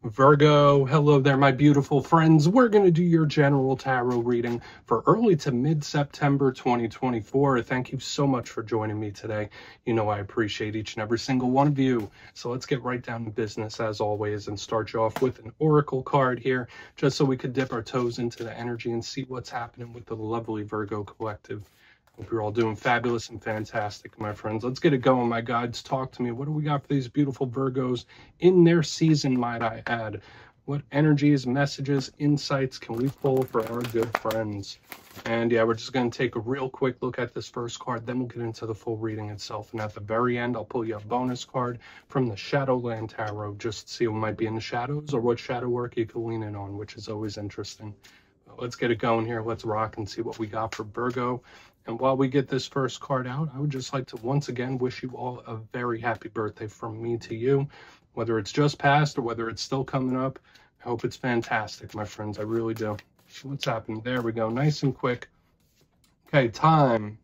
Virgo, hello there, my beautiful friends. We're going to do your general tarot reading for early to mid-September 2024. Thank you so much for joining me today. You know I appreciate each and every single one of you. So let's get right down to business as always and start you off with an oracle card here, just so we could dip our toes into the energy and see what's happening with the lovely Virgo collective. Hope you're all doing fabulous and fantastic, my friends. Let's get it going, my guides. Talk to me. What do we got for these beautiful Virgos in their season, might I add? What energies, messages, insights can we pull for our good friends? And yeah, we're just going to take a real quick look at this first card, then we'll get into the full reading itself. And at the very end, I'll pull you a bonus card from the Shadowland Tarot, just to see what might be in the shadows or what shadow work you can lean in on, which is always interesting. Let's get it going here. Let's rock and see what we got for Virgo. And while we get this first card out, I would just like to once again wish you all a very happy birthday from me to you. Whether it's just passed or whether it's still coming up, I hope it's fantastic, my friends. I really do. What's happening? There we go. Nice and quick. Okay, time.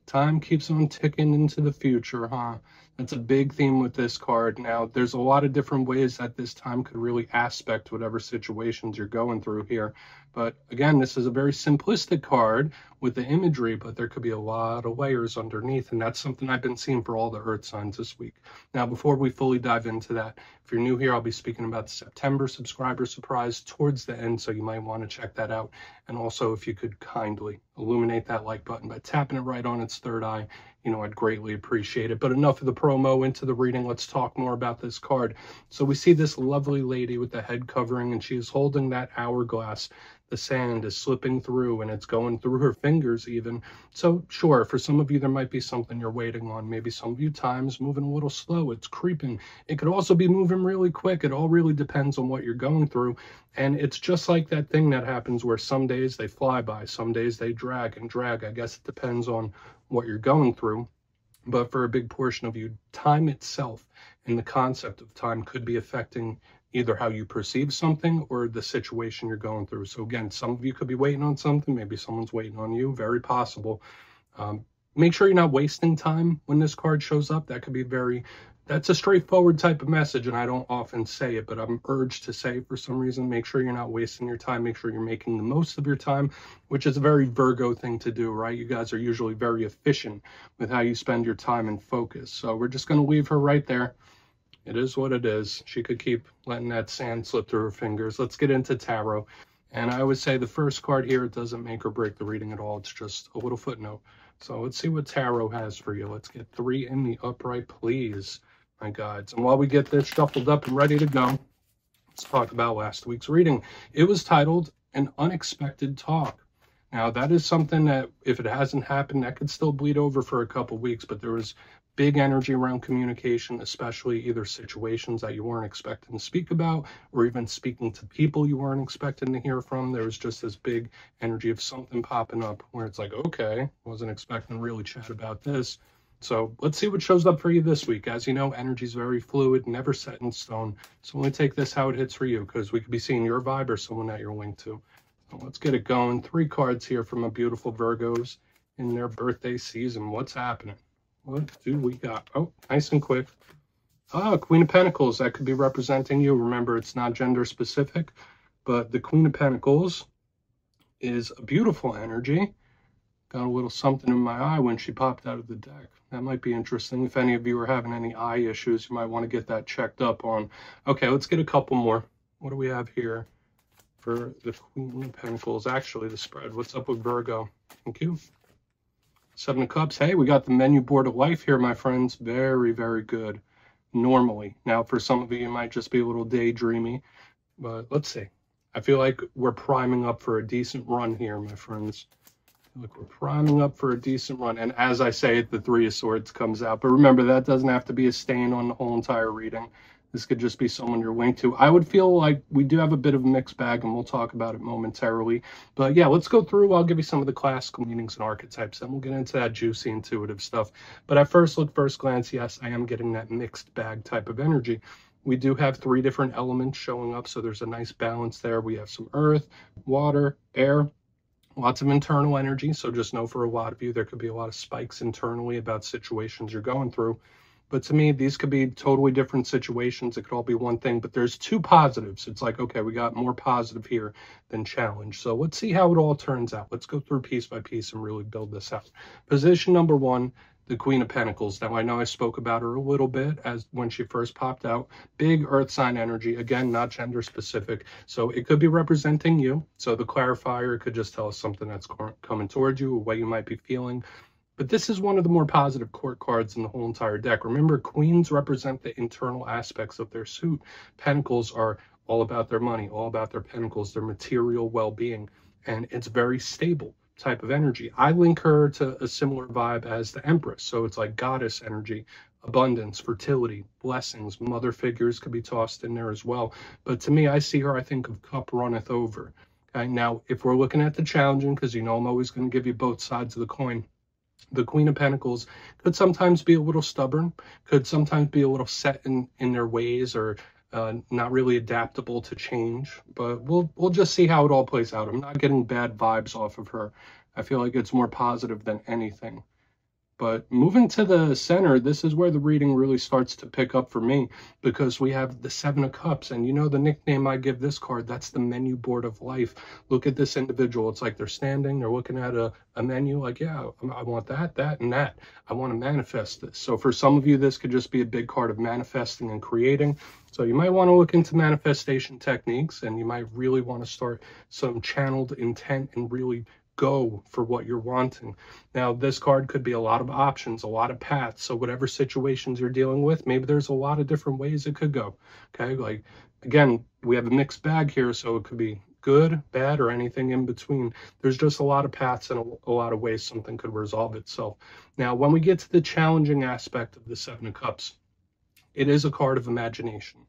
Time keeps on ticking into the future, huh? That's a big theme with this card. Now, there's a lot of different ways that this time could really aspect whatever situations you're going through here. But again, this is a very simplistic card with the imagery, but there could be a lot of layers underneath, and that's something I've been seeing for all the Earth signs this week. Now, before we fully dive into that, if you're new here, I'll be speaking about the September subscriber surprise towards the end, so you might want to check that out. And also, if you could kindly illuminate that like button by tapping it right on its third eye, you know, I'd greatly appreciate it. But enough of the promo, into the reading. Let's talk more about this card. So we see this lovely lady with the head covering, and she is holding that hourglass. The sand is slipping through and it's going through her fingers even. So sure, for some of you, there might be something you're waiting on. Maybe some of you, time's moving a little slow. It's creeping. It could also be moving really quick. It all really depends on what you're going through. And it's just like that thing that happens where some days they fly by, some days they drag and drag. I guess it depends on what you're going through. But for a big portion of you, time itself and the concept of time could be affecting either how you perceive something or the situation you're going through. So again, some of you could be waiting on something. Maybe someone's waiting on you. Very possible. Make sure you're not wasting time when this card shows up. That could be that's a straightforward type of message, and I don't often say it, but I'm urged to say it for some reason. Make sure you're not wasting your time. Make sure you're making the most of your time, which is a very Virgo thing to do, right? You guys are usually very efficient with how you spend your time and focus. So we're just going to leave her right there. It is what it is. She could keep letting that sand slip through her fingers. Let's get into tarot. And I would say the first card here, it doesn't make or break the reading at all. It's just a little footnote. So let's see what tarot has for you. Let's get 3 in the upright, please, my guides. And while we get this shuffled up and ready to go, let's talk about last week's reading. It was titled An Unexpected Talk. Now, that is something that, if it hasn't happened, that could still bleed over for a couple weeks, but there was big energy around communication, especially either situations that you weren't expecting to speak about or even speaking to people you weren't expecting to hear from. There was just this big energy of something popping up where it's like, okay, wasn't expecting to really chat about this. So let's see what shows up for you this week. As you know, energy is very fluid, never set in stone. So only take this how it hits for you, because we could be seeing your vibe or someone that you're linked to. So let's get it going. 3 cards here from a beautiful Virgos in their birthday season. What's happening? What do we got? Oh, nice and quick. Queen of Pentacles. That could be representing you. Remember, it's not gender specific, but the Queen of Pentacles is a beautiful energy. Got a little something in my eye when she popped out of the deck. That might be interesting. If any of you are having any eye issues, you might want to get that checked up on. Okay, let's get a couple more. What do we have here for the Queen of Pentacles? Actually, the spread. What's up with Virgo? Thank you. 7 of Cups. Hey, we got the menu board of life here, my friends. Very, very good. Normally. Now, for some of you, it might just be a little daydreamy. But let's see. I feel like we're priming up for a decent run here, my friends. Look, we're priming up for a decent run. And as I say it, the 3 of Swords comes out. But remember, that doesn't have to be a stain on the whole entire reading. This could just be someone you're linked to. I would feel like we do have a bit of a mixed bag, and we'll talk about it momentarily. But yeah, let's go through. I'll give you some of the classical meanings and archetypes, then we'll get into that juicy, intuitive stuff. But at first glance, yes, I am getting that mixed bag type of energy. We do have 3 different elements showing up, so there's a nice balance there. We have some earth, water, air, lots of internal energy. So just know for a lot of you, there could be a lot of spikes internally about situations you're going through. But to me, these could be totally different situations. It could all be one thing, but there's two positives. It's like, okay, we got more positive here than challenge. So let's see how it all turns out. Let's go through piece by piece and really build this out. Position number one, the Queen of Pentacles. Now, I know I spoke about her a little bit as when she first popped out. Big earth sign energy. Again, not gender specific. So it could be representing you. So the clarifier could just tell us something that's coming towards you, or what you might be feeling. But this is one of the more positive court cards in the whole entire deck. Remember, queens represent the internal aspects of their suit. Pentacles are all about their money, all about their pentacles, their material well-being. And it's very stable type of energy. I link her to a similar vibe as the Empress. So it's like goddess energy, abundance, fertility, blessings, mother figures could be tossed in there as well. But to me, I see her, I think of cup runneth over. Okay, now, if we're looking at the challenging, because you know I'm always going to give you both sides of the coin, the Queen of Pentacles could sometimes be a little stubborn, could sometimes be a little set in their ways, or not really adaptable to change. But we'll just see how it all plays out. I'm not getting bad vibes off of her. I feel like it's more positive than anything. But moving to the center, this is where the reading really starts to pick up for me, because we have the Seven of Cups. And you know the nickname I give this card, that's the menu board of life. Look at this individual. It's like they're standing, they're looking at a menu like, yeah, I want that, that, and that. I want to manifest this. So for some of you, this could just be a big card of manifesting and creating. So you might want to look into manifestation techniques, and you might really want to start some channeled intent and really go for what you're wanting. Now, this card could be a lot of options, a lot of paths. So whatever situations you're dealing with, maybe there's a lot of different ways it could go. Okay, like, again, we have a mixed bag here, so it could be good, bad, or anything in between. There's just a lot of paths and a lot of ways something could resolve itself. Now, when we get to the challenging aspect of the Seven of Cups, it is a card of imagination.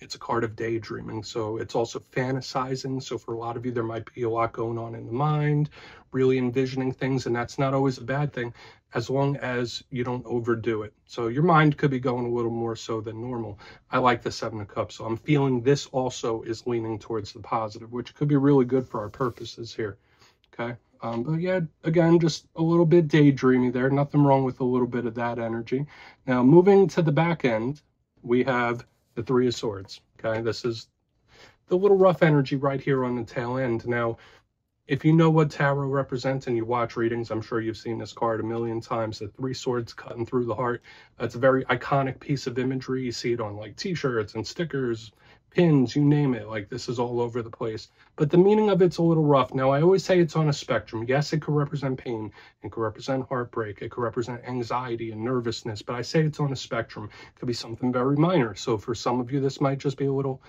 It's a card of daydreaming, so it's also fantasizing. So for a lot of you, there might be a lot going on in the mind, really envisioning things, and that's not always a bad thing, as long as you don't overdo it. So your mind could be going a little more so than normal. I like the Seven of Cups, so I'm feeling this also is leaning towards the positive, which could be really good for our purposes here, okay? But yeah, again, just a little bit daydreamy there. Nothing wrong with a little bit of that energy. Now, moving to the back end, we have the Three of Swords. Okay, this is the little rough energy right here on the tail end. Now, if you know what tarot represents and you watch readings, I'm sure you've seen this card a million times, the Three Swords cutting through the heart. It's a very iconic piece of imagery. You see it on like t-shirts and stickers, pins, you name it. Like, this is all over the place. But the meaning of it's a little rough. Now, I always say it's on a spectrum. Yes, it could represent pain. It could represent heartbreak. It could represent anxiety and nervousness. But I say it's on a spectrum. It could be something very minor. So for some of you, this might just be a little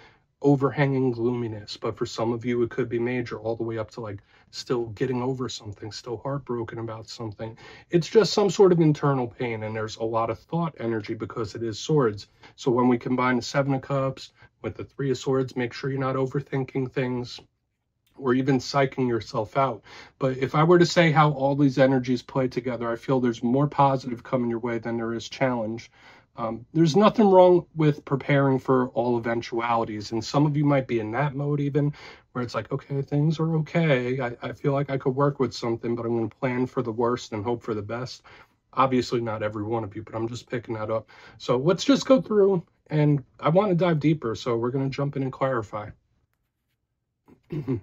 overhanging gloominess. But for some of you, it could be major, all the way up to like still getting over something, still heartbroken about something. It's just some sort of internal pain. And there's a lot of thought energy because it is swords. So when we combine the Seven of Cups with the Three of Swords, make sure you're not overthinking things or even psyching yourself out. But if I were to say how all these energies play together, I feel there's more positive coming your way than there is challenge. There's nothing wrong with preparing for all eventualities. And some of you might be in that mode even, where it's like, okay, things are okay. I feel like I could work with something, but I'm going to plan for the worst and hope for the best. Obviously not every one of you, but I'm just picking that up. So let's just go through, and I want to dive deeper. So we're going to jump in and clarify. All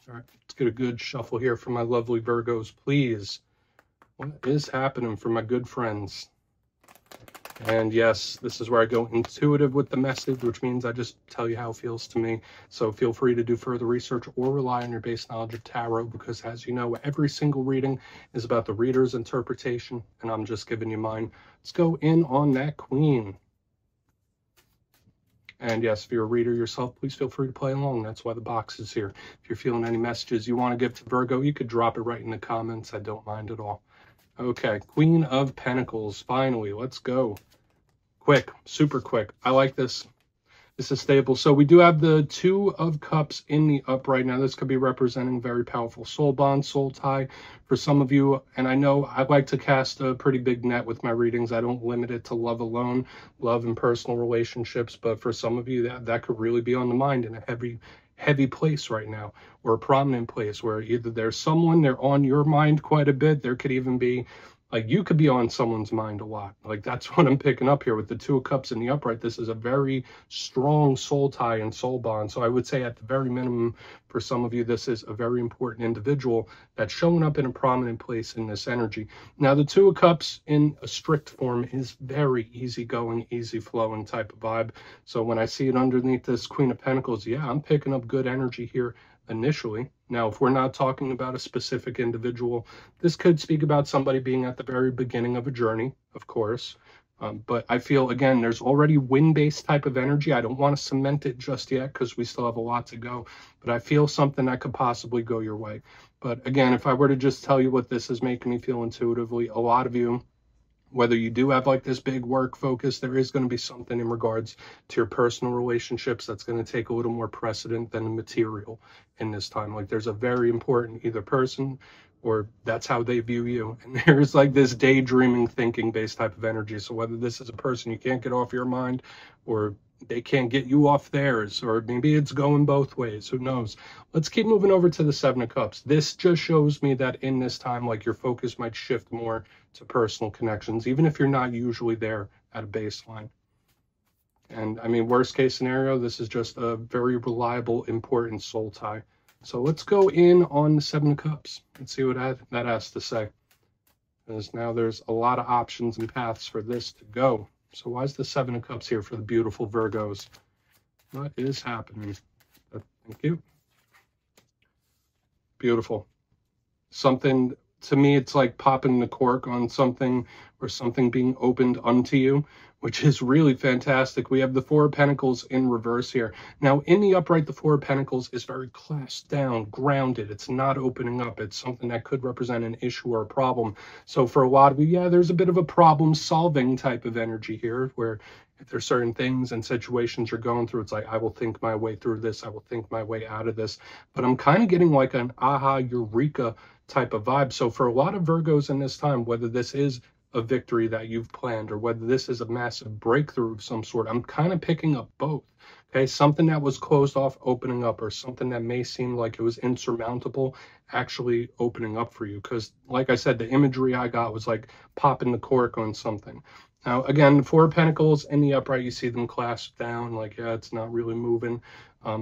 right, let's get a good shuffle here for my lovely Virgos, please. What is happening for my good friends? And yes, this is where I go intuitive with the message, which means I just tell you how it feels to me. So feel free to do further research or rely on your base knowledge of tarot, because as you know, every single reading is about the reader's interpretation, and I'm just giving you mine. Let's go in on that Queen. And yes, if you're a reader yourself, please feel free to play along. That's why the box is here. If you're feeling any messages you want to give to Virgo, you could drop it right in the comments. I don't mind at all. Okay, Queen of Pentacles, finally, let's go. Quick, super quick. I like this. This is stable. So we do have the Two of Cups in the upright. Now, this could be representing very powerful soul bond, soul tie for some of you. And I know I like to cast a pretty big net with my readings. I don't limit it to love alone, love and personal relationships. But for some of you, that could really be on the mind in a heavy place right now, or a prominent place where either there's someone, they're on your mind quite a bit. There could even be like you could be on someone's mind a lot. Like that's what I'm picking up here with the Two of Cups in the upright. This is a very strong soul tie and soul bond. So I would say at the very minimum, for some of you, this is a very important individual that's showing up in a prominent place in this energy. Now, the Two of Cups in a strict form is very easygoing, easy flowing type of vibe. So when I see it underneath this Queen of Pentacles, yeah, I'm picking up good energy here initially. Now, if we're not talking about a specific individual, this could speak about somebody being at the very beginning of a journey, of course. But I feel, again, there's already wind-based type of energy. I don't want to cement it just yet because we still have a lot to go. But I feel something that could possibly go your way. But again, if I were to just tell you what this is making me feel intuitively, a lot of you, whether you do have like this big work focus, there is going to be something in regards to your personal relationships that's going to take a little more precedent than the material in this time. Like there's a very important either person or that's how they view you. And there's like this daydreaming thinking based type of energy. So whether this is a person you can't get off your mind or they can't get you off theirs, or maybe it's going both ways, who knows. Let's keep moving over to the Seven of Cups. This just shows me that in this time, like your focus might shift more to personal connections, even if you're not usually there at a baseline. And I mean, worst case scenario, this is just a very reliable, important soul tie. So let's go in on the Seven of Cups and see what that has to say. Because now there's a lot of options and paths for this to go. So why is the Seven of Cups here for the beautiful Virgos? What is happening? Thank you. Beautiful. Something, to me, it's like popping the cork on something or something being opened unto you, which is really fantastic. We have the Four of Pentacles in reverse here. Now, in the upright, the Four of Pentacles is very clasped down, grounded. It's not opening up. It's something that could represent an issue or a problem. So for a lot of you, yeah, there's a bit of a problem-solving type of energy here, where if there's certain things and situations you're going through, it's like, I will think my way through this. I will think my way out of this. But I'm kind of getting like an aha, eureka type of vibe. So for a lot of Virgos in this time, whether this is a victory that you've planned or whether this is a massive breakthrough of some sort, I'm kind of picking up both. Okay, something that was closed off opening up, or something that may seem like it was insurmountable actually opening up for you. Because like I said, the imagery I got was like popping the cork on something. Now again, the Four of Pentacles in the upright, you see them clasped down, like, yeah, it's not really moving.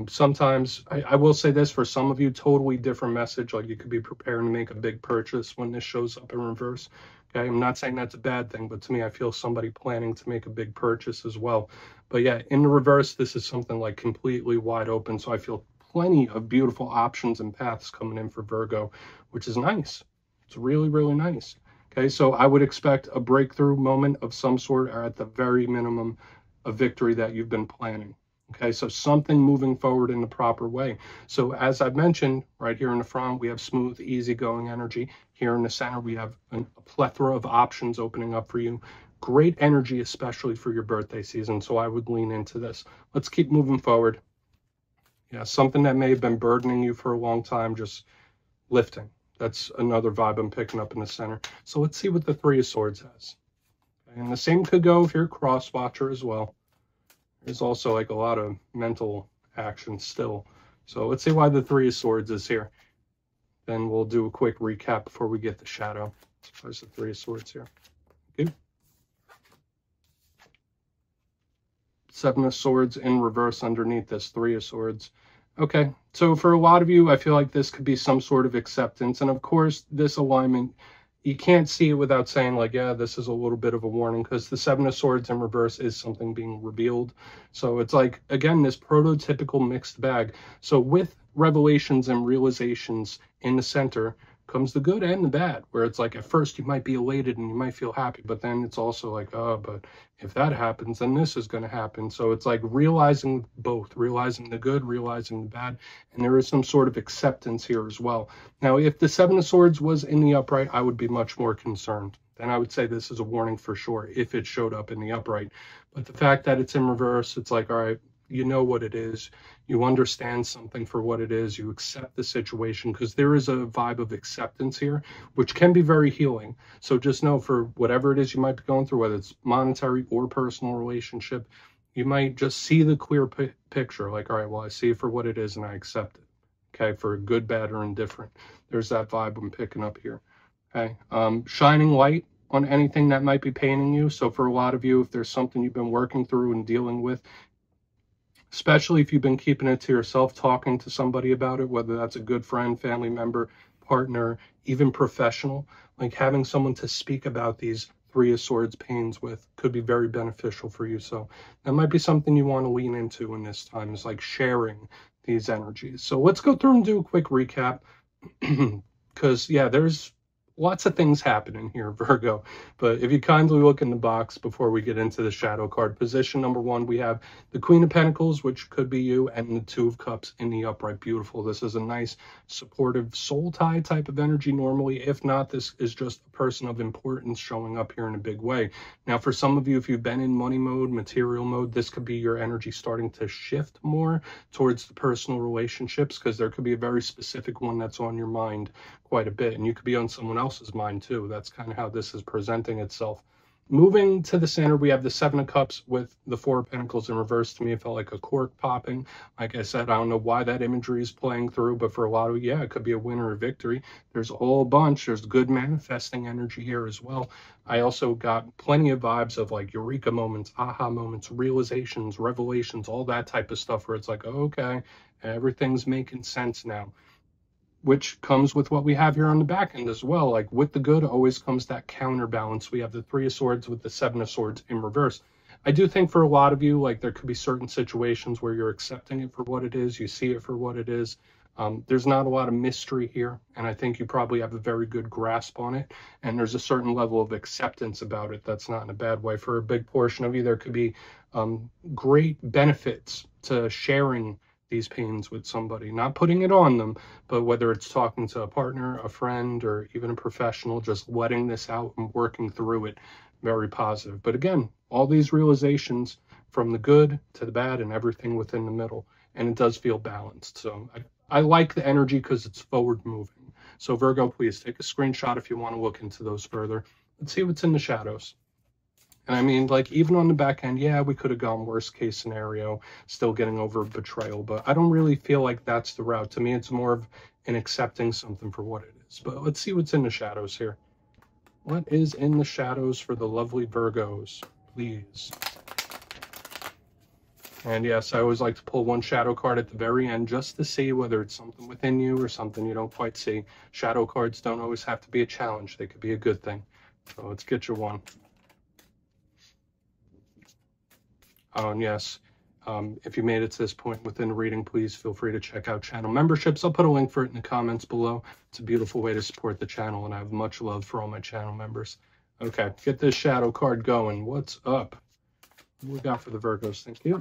Sometimes I will say this, for some of you, totally different message. Like you could be preparing to make a big purchase when this shows up in reverse. Okay, I'm not saying that's a bad thing, but to me, I feel somebody planning to make a big purchase as well. But yeah, in the reverse, this is something like completely wide open. So I feel plenty of beautiful options and paths coming in for Virgo, which is nice. It's really, really nice. Okay, so I would expect a breakthrough moment of some sort, or at the very minimum, a victory that you've been planning. Okay, so something moving forward in the proper way. So as I've mentioned, right here in the front, we have smooth, easygoing energy. Here in the center, we have a plethora of options opening up for you. Great energy, especially for your birthday season. So I would lean into this. Let's keep moving forward. Yeah, something that may have been burdening you for a long time, just lifting. That's another vibe I'm picking up in the center. So let's see what the Three of Swords has. Okay, and the same could go if you're a cross watcher as well. There's also like a lot of mental action still. So let's see why the Three of Swords is here. Then we'll do a quick recap before we get the shadow. So there's the Three of Swords here. Good. Seven of Swords in reverse underneath this Three of Swords. Okay, so for a lot of you, I feel like this could be some sort of acceptance. And of course, this alignment, you can't see it without saying like, yeah, this is a little bit of a warning, because the Seven of Swords in reverse is something being revealed. So it's like, again, this prototypical mixed bag. So with revelations and realizations in the center comes the good and the bad, where it's like at first you might be elated and you might feel happy, but then it's also like, oh, but if that happens, then this is going to happen. So it's like realizing both, realizing the good, realizing the bad, and there is some sort of acceptance here as well. Now, if the Seven of Swords was in the upright, I would be much more concerned. Then I would say this is a warning for sure if it showed up in the upright. But the fact that it's in reverse, it's like, all right, you know what it is, you understand something for what it is, you accept the situation, because there is a vibe of acceptance here, which can be very healing. So just know, for whatever it is you might be going through, whether it's monetary or personal relationship, you might just see the clear picture, like, all right, well, I see it for what it is and I accept it. Okay, for good, bad, or indifferent. There's that vibe I'm picking up here. Okay, shining light on anything that might be paining you. So for a lot of you, if there's something you've been working through and dealing with, especially if you've been keeping it to yourself, talking to somebody about it, whether that's a good friend, family member, partner, even professional, like having someone to speak about these Three of Swords pains with could be very beneficial for you. So that might be something you want to lean into in this time, is like sharing these energies. So let's go through and do a quick recap, because yeah, there's lots of things happening here, Virgo. But if you kindly look in the box before we get into the shadow card, position number 1, we have the Queen of Pentacles, which could be you, and the Two of Cups in the upright. Beautiful. This is a nice, supportive soul tie type of energy normally. If not, this is just a person of importance showing up here in a big way. Now, for some of you, if you've been in money mode, material mode, this could be your energy starting to shift more towards the personal relationships, because there could be a very specific one that's on your mind quite a bit, and you could be on someone else's mind too. That's kind of how this is presenting itself. Moving to the center, we have the Seven of Cups with the Four of Pentacles in reverse. To me, it felt like a cork popping. Like I said, I don't know why that imagery is playing through, but for a lot of, yeah, it could be a win or a victory. There's a whole bunch. There's good manifesting energy here as well. I also got plenty of vibes of like eureka moments, aha moments, realizations, revelations, all that type of stuff where it's like, oh, okay, everything's making sense now, which comes with what we have here on the back end as well. Like with the good always comes that counterbalance. We have the Three of Swords with the Seven of Swords in reverse. I do think for a lot of you, like there could be certain situations where you're accepting it for what it is. You see it for what it is. There's not a lot of mystery here, and I think you probably have a very good grasp on it, and there's a certain level of acceptance about it that's not in a bad way. For a big portion of you, there could be great benefits to sharing these pains with somebody, not putting it on them, but whether it's talking to a partner, a friend, or even a professional, just letting this out and working through it, very positive. But again, all these realizations from the good to the bad and everything within the middle, and it does feel balanced. So I like the energy because it's forward moving. So Virgo, please take a screenshot if you want to look into those further. Let's see what's in the shadows. And I mean, like, even on the back end, yeah, we could have gone worst case scenario, still getting over betrayal, but I don't really feel like that's the route. To me, it's more of an accepting something for what it is. But let's see what's in the shadows here. What is in the shadows for the lovely Virgos, please? And yes, I always like to pull one shadow card at the very end just to see whether it's something within you or something you don't quite see. Shadow cards don't always have to be a challenge. They could be a good thing. So let's get you one. Oh, and yes, if you made it to this point within the reading, please feel free to check out channel memberships. I'll put a link for it in the comments below. It's a beautiful way to support the channel, and I have much love for all my channel members. Okay, get this shadow card going. What's up? What we got for the Virgos? Thank you.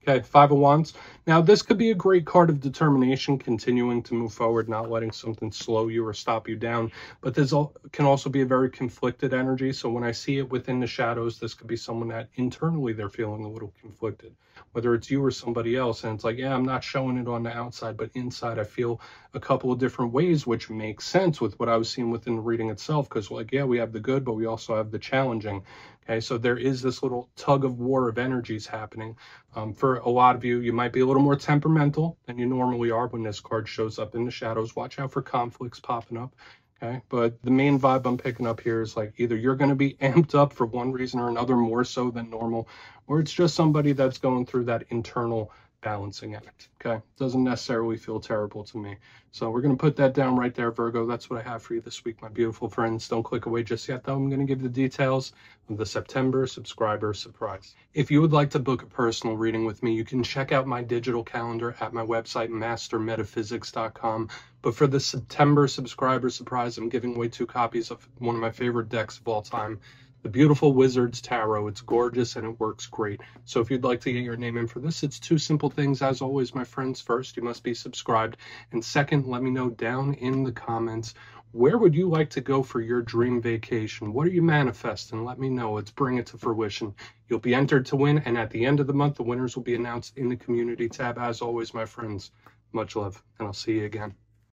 Okay, Five of Wands. Now, this could be a great card of determination, continuing to move forward, not letting something slow you or stop you down. But this can also be a very conflicted energy. So when I see it within the shadows, this could be someone that internally they're feeling a little conflicted, whether it's you or somebody else. And it's like, yeah, I'm not showing it on the outside, but inside I feel a couple of different ways, which makes sense with what I was seeing within the reading itself. Because like, yeah, we have the good, but we also have the challenging. Okay, so there is this little tug of war of energies happening. For a lot of you, you might be a little more temperamental than you normally are when this card shows up in the shadows. Watch out for conflicts popping up. Okay, but the main vibe I'm picking up here is like either you're going to be amped up for one reason or another more so than normal, or it's just somebody that's going through that internal balancing act. Okay, doesn't necessarily feel terrible to me. So we're going to put that down right there, Virgo. That's what I have for you this week, my beautiful friends. Don't click away just yet, though. I'm going to give the details of the September subscriber surprise. If you would like to book a personal reading with me, you can check out my digital calendar at my website, mastermetaphysics.com. But for the September subscriber surprise, I'm giving away 2 copies of one of my favorite decks of all time, the beautiful Wizard's Tarot. It's gorgeous and it works great. So if you'd like to get your name in for this, it's 2 simple things. As always, my friends, first, you must be subscribed. And second, let me know down in the comments, where would you like to go for your dream vacation? What are you manifesting? Let me know. Let's bring it to fruition. You'll be entered to win. And at the end of the month, the winners will be announced in the community tab. As always, my friends, much love, and I'll see you again.